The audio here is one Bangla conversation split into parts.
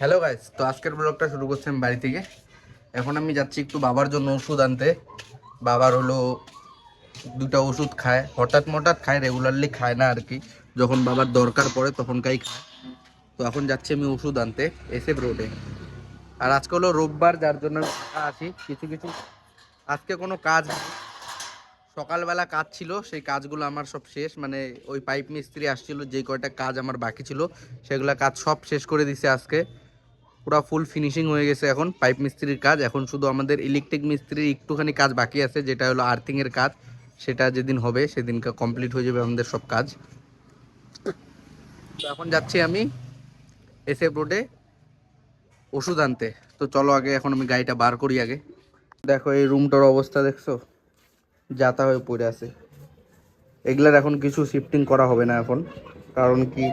হ্যালো গাইস, তো আজকের ব্লগটা শুরু করছি আমি বাড়ি থেকে। এখন আমি যাচ্ছি একটু বাবার জন্য ওষুধ আনতে। বাবার হলো দুটা ওষুধ খায়, হঠাৎ মঠাৎ খায়, রেগুলারলি খায় না আর কি। যখন বাবার দরকার পড়ে তখনকাই খায়। তো এখন যাচ্ছি আমি ওষুধ আনতে এসএফ রোডে। আর আজকে হলো রোববার, যার জন্য আমি ফাঁকা আছি। কিছু কিছু আজকে কোনো কাজ নেই। সকালবেলা কাজ ছিল, সেই কাজগুলো আমার সব শেষ। মানে ওই পাইপ মিস্ত্রি আসছিল, যে কয়টা কাজ আমার বাকি ছিল সেগুলো কাজ সব শেষ করে দিছে আজকে। পুরো ফুল ফিনিশিং হয়ে গেছে এখন পাইপ মিস্ত্রির কাজ। এখন শুধু আমাদের ইলেকট্রিক মিস্ত্রির একটুখানি কাজ বাকি আছে, যেটা হলো আর্থিংয়ের কাজ। সেটা যেদিন হবে সেদিনকে কমপ্লিট হয়ে যাবে আমাদের সব কাজ। তো এখন যাচ্ছি আমি এসএফ রোডে ওষুধ আনতে। তো চলো আগে এখন আমি গাড়িটা বার করি আগে। দেখো এই রুমটার অবস্থা দেখছো, যাতা হয়ে পড়ে আছে। এগুলার এখন কিছু শিফটিং করা হবে না এখন, কারণ কি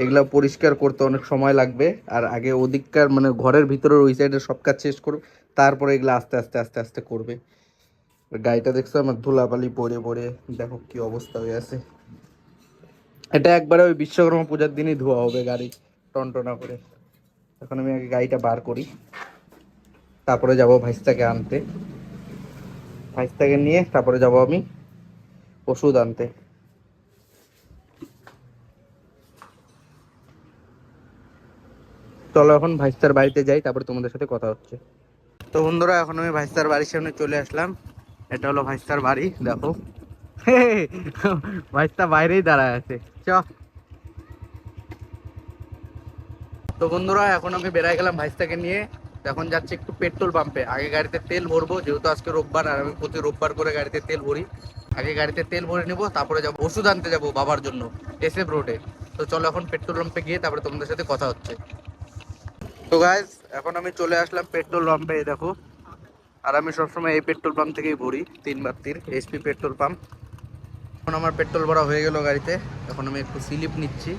এগুলা পরিষ্কার করতে অনেক সময় লাগবে। আর আগে ওদিককার মানে ঘরের ভিতরের ওই সাইডের সব কাজ শেষ করবে, তারপরে এগুলো আস্তে আস্তে আস্তে আস্তে করবে। গাড়িটা দেখছো আমার ধুলাবালি পড়ে পড়ে দেখো কি অবস্থা হয়ে আছে। এটা একবারে ওই বিশ্বকর্মা পূজার দিনই ধোয়া হবে গাড়ি টনটনা করে। এখন আমি আগে গাড়িটা বার করি, তারপরে যাব ভাইস্তাকে আনতে। ভাইস্তাকে নিয়ে তারপরে যাব আমি ওষুধ আনতে। চলো এখন ভাইস্তার বাড়িতে যাই, তারপরে তোমাদের সাথে কথা হচ্ছে। তো বন্ধুরা, এখন আমি ভাইস্তার বাড়ির সামনে চলে আসলাম। এটা হলো ভাইস্তার বাড়ি, দেখো। ভাইস্তা বাইরেই দাঁড়ায় আছে। চ। তো বন্ধুরা, এখন আমি বেড়াই গেলাম ভাইস্তাকে নিয়ে। এখন যাচ্ছি একটু পেট্রোল পাম্পে। আগে গাড়িতে তেল ভরবো, যেহেতু আজকে রোববার আর আমি প্রতি রোববার করে গাড়িতে তেল ভরি। আগে গাড়িতে তেল ভরে নেবো, তারপরে যাবো ওষুধ আনতে যাবো বাবার জন্য এসএফ রোডে। তো চলো এখন পেট্রোল পাম্পে গিয়ে তারপরে তোমাদের সাথে কথা হচ্ছে। তো গাইস, এখন আমি চলে আসলাম পেট্রোল পাম্পে, দেখো। আর আমি সবসময় এই পেট্রোল পাম্প থেকেই ভরি, 3 এইচপি পেট্রোল পাম্প। এখন আমার পেট্রোল ভরা হয়ে গেল গাড়িতে। এখন আমি একটু স্লিপ নিচ্ছি,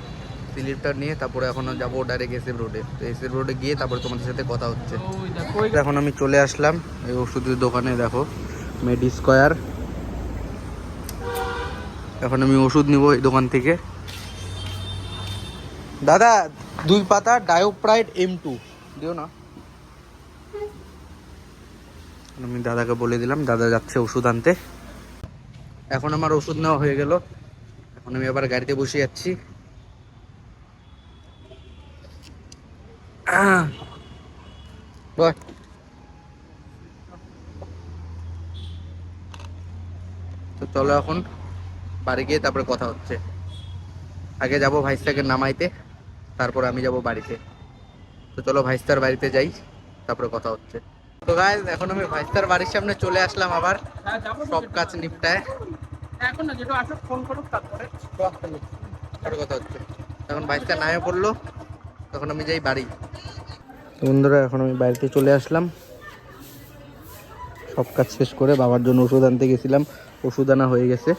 স্লিপটা নিয়ে তারপরে এখন যাবো ডাইরেক্ট এসএফ রোডে। তো এসএফ রোডে গিয়ে তারপরে তোমাদের সাথে কথা হচ্ছে। এখন আমি চলে আসলাম এই ওষুধের দোকানে, দেখো, মেডি স্কয়ার। এখন আমি ওষুধ নিব এই দোকান থেকে। দাদা, 2 পাতা ডায়োপ্রাইড M2 দিও না। আমি দাদাকে বলে দিলাম, দাদা যাচ্ছে ওষুধ আনতে। এখন আমার ওষুধ নেওয়া হয়ে গেল। এখন আমি আবার গাড়িতে বসে যাচ্ছি। বয়। তো চলো এখন বাড়ি গিয়ে তারপরে কথা হচ্ছে। আগে যাব ভাইস্তাকে নামাইতে, তারপর আমি যাব বাড়িতে। তো চলো ভাইস্তার বাড়িতে যাই, তারপরে কথা হচ্ছে। তো গাইস, এখন আমি ভাইস্তার বাড়ির সামনে চলে আসলাম আবার সব কাজ নিপটায়। এখন না, যেটা আসো ফোন করো, তারপরে কথা হচ্ছে। তখন ভাইস্তা নামে পড়লো, তখন আমি যাই বাড়ি। বন্ধুরা, এখন আমি বাড়িতে চলে আসলাম সব কাজ শেষ করে। বাবার জন্য ওষুধ আনতে গেছিলাম, ওষুধ আনা হয়ে গেছে।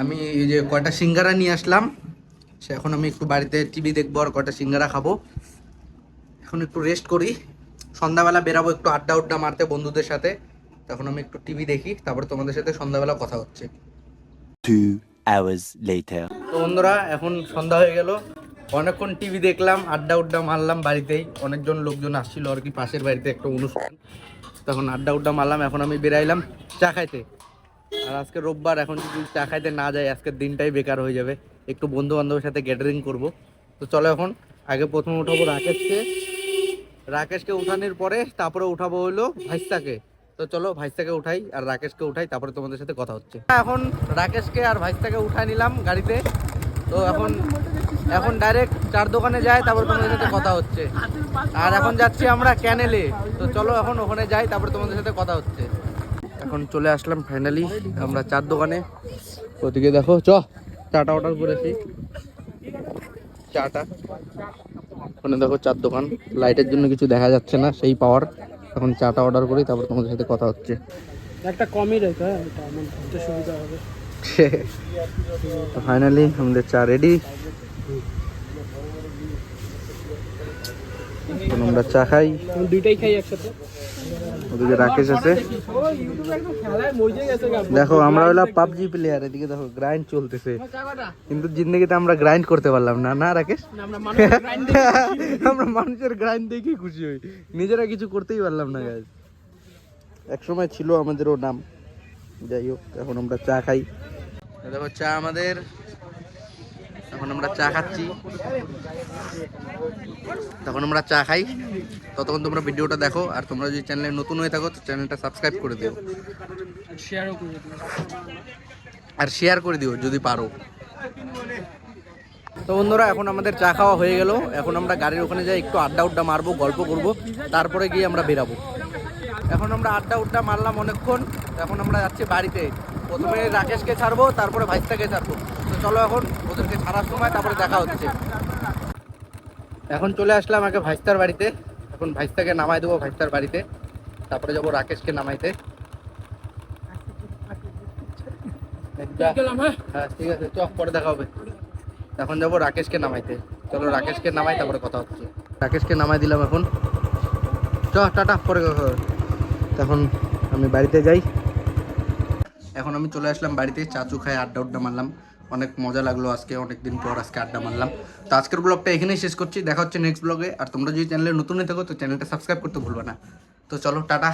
আমি এই যে কয়টা সিঙ্গারা নিয়ে আসলাম, সে এখন আমি একটু বাড়িতে টিভি দেখবো আর কয়টা সিঙ্গারা খাবো। এখন একটু রেস্ট করি, সন্ধ্যাবেলা বেরাবো একটু আড্ডা উড্ডা মারতে বন্ধুদের সাথে। তখন আমি একটু টিভি দেখি, তারপরে তোমাদের সাথে সন্ধ্যাবেলা কথা হচ্ছে। 2 hours later. তো বন্ধুরা, এখন সন্ধ্যা হয়ে গেল। অনেকক্ষণ টিভি দেখলাম, আড্ডা উড্ডা মারলাম বাড়িতেই। অনেকজন লোকজন আসছিল আর কি, পাশের বাড়িতে একটা অনুষ্ঠান। তখন আড্ডা উড্ডা মারলাম। এখন আমি বেরাইলাম চা খাইতে। আর আজকে রোববার, এখন যদি চা খাইতে না যাই আজকের দিনটাই বেকার হয়ে যাবে। একটু বন্ধু বান্ধবের সাথে গ্যাদারিং করব। তো চলো এখন আগে প্রথমে উঠাবো রাকেশকে। রাকেশকে উঠানোর পরে তারপরে উঠাবো হইলো ভাইস্তাকে। তো চলো ভাইস্তাকে উঠাই আর রাকেশকে উঠাই, তারপরে তোমাদের সাথে কথা হচ্ছে। এখন রাকেশকে আর ভাইস্তাকে উঠাই নিলাম গাড়িতে। তো এখন এখন ডাইরেক্ট চার দোকানে যাই, তারপর তোমাদের সাথে কথা হচ্ছে। আর এখন যাচ্ছি আমরা ক্যানেলে। তো চলো এখন ওখানে যাই, তারপর তোমাদের সাথে কথা হচ্ছে। এখন চলে আসলাম ফাইনালি আমরা চার দোকানে। ওদিকে দেখো, চাটা অর্ডার করেছি, চাটা। ওখানে দেখো চার দোকান, লাইটের জন্য কিছু দেখা যাচ্ছে না, সেই পাওয়ার। এখন চাটা অর্ডার করি, তারপর তোমাদের সাথে কথা হচ্ছে। একটা কমই রেখে, এটা আমার ঘুরতে সুবিধা হবে। ফাইনালি আমাদের চা রেডি। আমরা চা খাই, দুইটাই খাই একসাথে। ওদিকে রাকেশ আছে। দেখো আমরা হলাম পাবজি প্লেয়ার, এদিকে দেখো গ্রাইন্ড চলতেছে, কিন্তু জিন্দগিতে আমরা গ্রাইন্ড করতে পারলাম না, না রাকেশ? আমরা মানুষের গ্রাইন্ড দেখে খুশি হই, নিজেরা কিছু করতেই পারলাম না গাইস। একসময় ছিল আমাদেরও নাম, যাই হোক এখন আমরা চা খাই। দেখো চা আমাদের, এখন আমরা চা খাচ্ছি, তখন আমরা চা খাই, ততক্ষণ তোমরা ভিডিওটা দেখো। আর তোমরা যদি চ্যানেলে নতুন হয়ে থাকো তো চ্যানেলটা সাবস্ক্রাইব করে দিও, আর শেয়ার করে দিও যদি পারো। তো বন্ধুরা এখন আমাদের চা খাওয়া হয়ে গেল, এখন আমরা গাড়ির ওখানে যাই একটু আড্ডা মারবো, গল্প করব, তারপরে গিয়ে আমরা বেরাবো। এখন আমরা আড্ডা মারলাম অনেকক্ষণ, এখন আমরা যাচ্ছি বাড়িতে। প্রথমে রাকেশকে ছাড়বো, তারপরে ভাইস্তাকে ছাড়বো। তো চলো এখন ওদেরকে ছাড়ার সময় তারপরে দেখা হচ্ছে। এখন চলে আসলাম আগে ভাইস্তার বাড়িতে, এখন ভাইস্তাকে নামাই দেবো ভাইস্তার বাড়িতে, তারপরে যাবো রাকেশকে নামাইতে। হ্যাঁ ঠিক আছে, চ পরে দেখা হবে। এখন যাবো রাকেশকে নামাইতে, চলো রাকেশকে নামাই তারপরে কথা হচ্ছে। রাকেশকে নামাই দিলাম এখন, চ টাটা, পরে কথা হবে। তখন আমি বাড়িতে যাই। এখন আমি চলে আসলাম বাড়িতে, চাচু খাই আড্ডা মারলাম, অনেক মজা লাগলো আজকে, অনেকদিন পর আজকে আড্ডা মারলাম। তো আজকের ব্লগটা এখানেই শেষ করছি, দেখা হচ্ছে নেক্সট ব্লগে। আর তোমরা যদি চ্যানেলে নতুন হয়ে থাকো তো চ্যানেলটা সাবস্ক্রাইব করতে ভুলবে না। তো চলো টাটা।